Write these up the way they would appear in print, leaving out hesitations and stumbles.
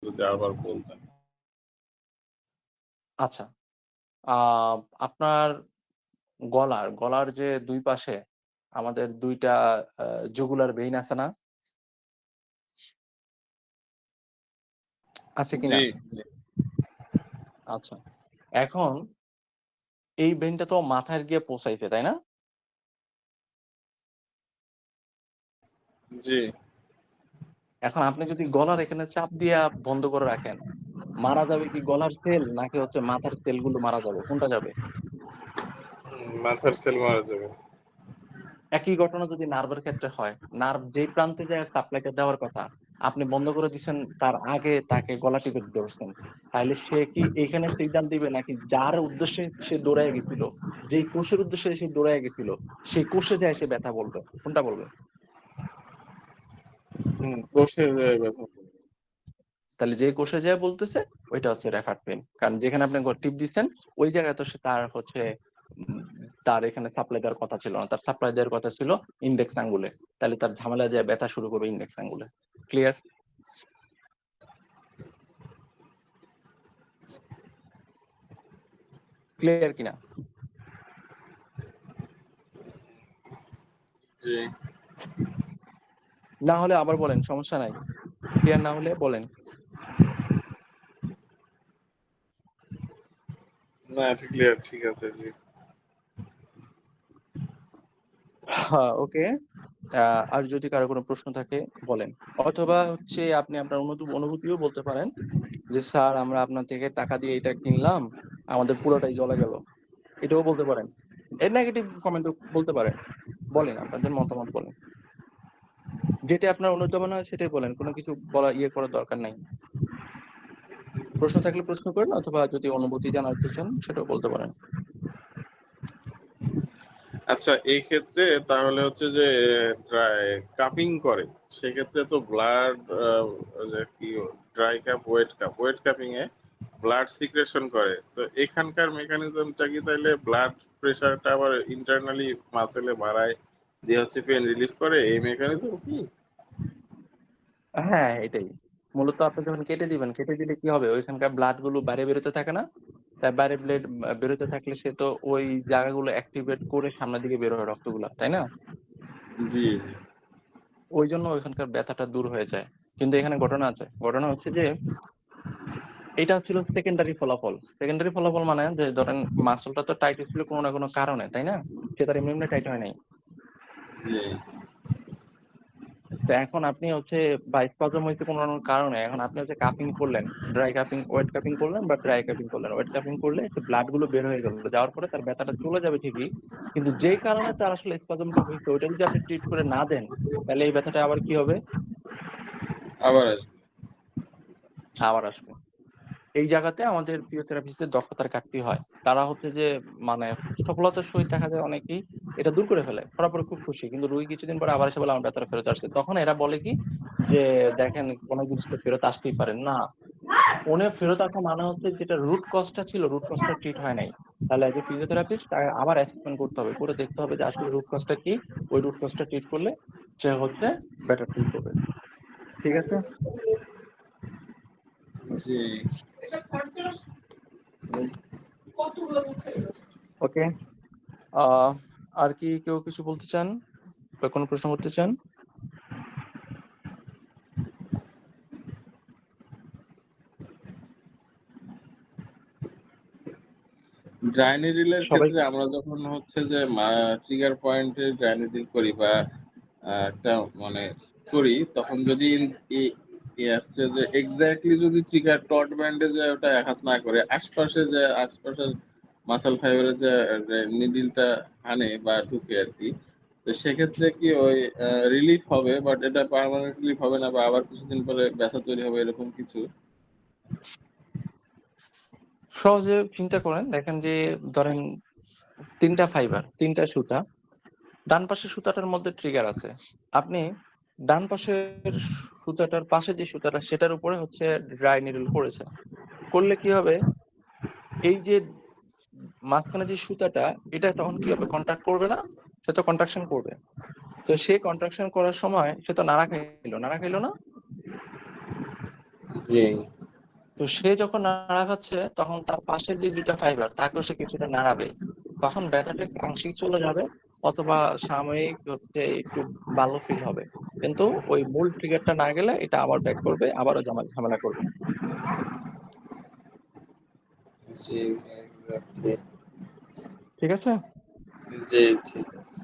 যদি আবার বলতেন। আচ্ছা, আপনার গলার যে ২ পাশে আমাদের ২ টা জুগুলার ভেইন আছে না? আছে জি, কিনা? জি, আচ্ছা। এখন এই ভেইনটা তো মাথায় গিয়ে পৌঁছাইছে, তাই না? জি। এখন আপনি যদি গলার এখানে চাপ দিয়া বন্ধ করে রাখেন, মারা যাবে কি গলার সেল নাকি হচ্ছে মাথার সেলগুলো মারা যাবে? কোনটা যাবে? মাথার সেল মারা যাবে। একই ঘটনা যদি নার্ভের ক্ষেত্রে হয়, নার্ভ যেই প্রান্তে যায় সাপ্লাইটা দেওয়ার কথা, আপনি বন্ধ করে দিছেন তার আগে তাকে গলা টিপে ধরছেন। তাইলে সে কি এইখানে সিগন্যাল দিবে নাকি যার উদ্দেশ্যে সে দৌড়াইয়া গেছিল, যেই কোষের উদ্দেশ্যে সে দৌড়াইয়া গেছিল, সেই কোষে যায় সে ব্যথা বলবে? কোনটা বলবে? কোষে যায় ব্যথা করবে। তাহলে যে কোষে যেয়ে বলতেছে ওইটা হচ্ছে রেফার পেইন। কারণ যেখানে আপনি টিপ দিচ্ছেন ওই জায়গায় তো সে তার হচ্ছে উম তার এখানে সাপ্লাই দেওয়ার কথা ছিল না। তার সাপ্লাই দেওয়ার কথা ছিল ইনডেক্স আঙ্গুলে। তাহলে তার ঝামেলা যেয়ে ব্যথা শুরু করবে ইনডেক্স আঙ্গুলে। ক্লিয়ার? ক্লিয়ার কিনা? জি। না হলে আবার বলেন, সমস্যা নাই। ক্লিয়ার না হলে বলেন। না এটা ক্লিয়ার ঠিক আছে, জি। হ্যাঁ, ওকে। আর যদি কারো কোনো প্রশ্ন থাকে বলেন। অথবা হচ্ছে আপনি আপনার অনুভূতিও বলতে পারেন যে, "স্যার আমরা আপনার থেকে টাকা দিয়ে এটা কিনলাম, আমাদের পুরোটাই জ্বলে গেল।" এটাও বলতে পারেন। এর নেগেটিভ কমেন্টও বলতে পারেন। বলেন আপনাদের মতামত বলেন। যেটা আপনার অনুধাবন মনে হয় সেটাই বলেন। কোন কিছু বলা করার দরকার নাই। প্রশ্ন থাকলে প্রশ্ন করেন অথবা যদি অনুভূতি জানাতে চান সেটাও বলতে পারেন। আচ্ছা এই ক্ষেত্রে তাহলে হচ্ছে যে ড্রাই কাপিং করে, সেক্ষেত্রে তো ব্লাড যে কি ড্রাই কাপ, ওয়েট কাপিং এ ব্লাড সিক্রেশন করে। তো এখানকার মেকানিজমটা কি তাইলে ব্লাড প্রেশারটা আবার ইন্টারনালি মাসেলে বাড়ায় দিয়ে হচ্ছে পেইন রিলিফ করে এই মেকানিজম কি? হ্যাঁ, এটাই। মূলত আপনি যখন কেটে দিবেন, কেটে দিলে কি হবে? ওইখানকার ব্লাড গুলো বাইরে বেরোতে থাকে না? তাই বাইরে বেরোতে থাকলে সে তো ওই জায়গাগুলো অ্যাক্টিভেট করে সামনের দিকে বের হয় রক্তগুলা, তাই না? জি, জি। ওইজন্য ওইখানকার ব্যথাটা দূর হয়ে যায়। কিন্তু এখানে ঘটনা আছে। ঘটনা হচ্ছে যে এটা ছিল সেকেন্ডারি ফলাফল। সেকেন্ডারি ফলাফল মানে যে ধরেন মাসলটা তো টাইট হয়েছিল কোনো না কোনো কারণে, তাই না? সে তার এমনি, এমনি টাইট হয় নাই। জি। তো এখন আপনি হচ্ছে বা স্পাজম হইছে কোনো না কোনো কারণে। এখন আপনি হচ্ছে কাপিং করলেন, ড্রাই কাপিং, ওয়েট কাপিং করলেন বা ড্রাই কাপিং করলেন। ওয়েট কাপিং করলে সে ব্লাড গুলো বের হয়ে গেল। যাওয়ার পরে তার ব্যথাটা চলে যাবে ঠিকই। কিন্তু যেই কারণে তার আসলে স্পাজমটা হইছে ওইটা যদি আপনি ট্রিট করে না দেন, তাহলে এই ব্যথাটা আবার কি হবে? আবার আসবে। আবার আসবে। এই জায়গাতে আমাদের ফিজিওথেরাপিস্টদের দক্ষতার ঘাটতি হয়। তারা হচ্ছে যে মানে সফলতার সহিত দেখা যায় অনেকেই এটা দূর করে ফেলে। করার পরে খুব খুশি। কিন্তু রোগী কিছুদিন পরে আবার এসে বলে আমার ব্যথাটা ফেরত আসছে। তখন এরা বলে কি যে দেখেন কোন জিনিস তো ফেরত আসতেই পারে। না, ফেরত আসা মানে হচ্ছে যেটা রুট কজ টা ছিল রুট কজ টা ট্রিট হয় নাই। তাহলে এজ এ ফিজিওথেরাপিস্ট তাকে আবার অ্যাসেসমেন্ট করতে হবে। করে দেখতে হবে যে আসলে রুট কজ টা কি? ওই রুট কজ টা ট্রিট করলে সে হচ্ছে বেটার ফিল করবে। ঠিক আছে? জি। ওকে। আ আর কি কেউ কিছু বলতে চান? বা কোনো প্রশ্ন করতে চান? ড্রাই নিডল এর সবাই ক্ষেত্রে আমরা যখন হচ্ছে যে ট্রিগার পয়েন্টে ড্রাই নিডল করি বা একটা মানে করি, তখন যদি হচ্ছে যে এক্স্যাক্টলি যদি ট্রিগার টট ব্যান্ডে যে ওটা আঘাত না করে আশপাশের মাসল ফাইবারে যে নিডলটা হানে বা ঢুকে আর কি, তো সেক্ষেত্রে কি ওই রিলিফ হবে বাট এটা পার্মানেন্ট রিলিফ হবে না বা আবার কিছুদিন পরে ব্যথা তৈরি হবে এরকম কিছু? সহজে চিন্তা করেন দেখেন যে ধরেন ৩ টা ফাইবার, ৩ টা সুতা। ডান পাশের সুতাটার মধ্যে ট্রিগার আছে। আপনি ডান পাশের সুতাটার পাশে যে সুতাটা সেটার উপরে হচ্ছে ড্রাই নিডল করেছে। করলে কি হবে? এই যে মাঝখানে যে সুতাটা এটা তখন কি হবে? কন্ট্রাক্ট করবে না? সে তো কন্ট্রাকশন করবে। তো সে কন্ট্রাকশন করার সময় সে তো নাড়া খাইল। নাড়া খাইল না? জি। তো সে যখন নাড়া খাচ্ছে তখন তার পাশের যে দুইটা ফাইবার তাকেও সে কিছুটা নাড়াবে, তখন ব্যথাটা একটু আংশিক চলে যাবে অথবা সাময়িক হচ্ছে একটু ভালো ফিল হবে, কিন্তু ওই মূল ট্রিগারটা না গেলে এটা আবার ব্যাক করবে, আবারও ঝামেলা করবে। জি জি exactly. ঠিক আছে? জি ঠিক আছে।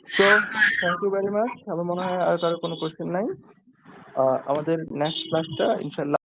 তো থ্যাংক ইউ ভেরি মাচ। আমার মনে হয় আর কারো কোনো কোয়েশ্চেন নাই। আমাদের নেক্সট ক্লাসটা ইনশাল্লাহ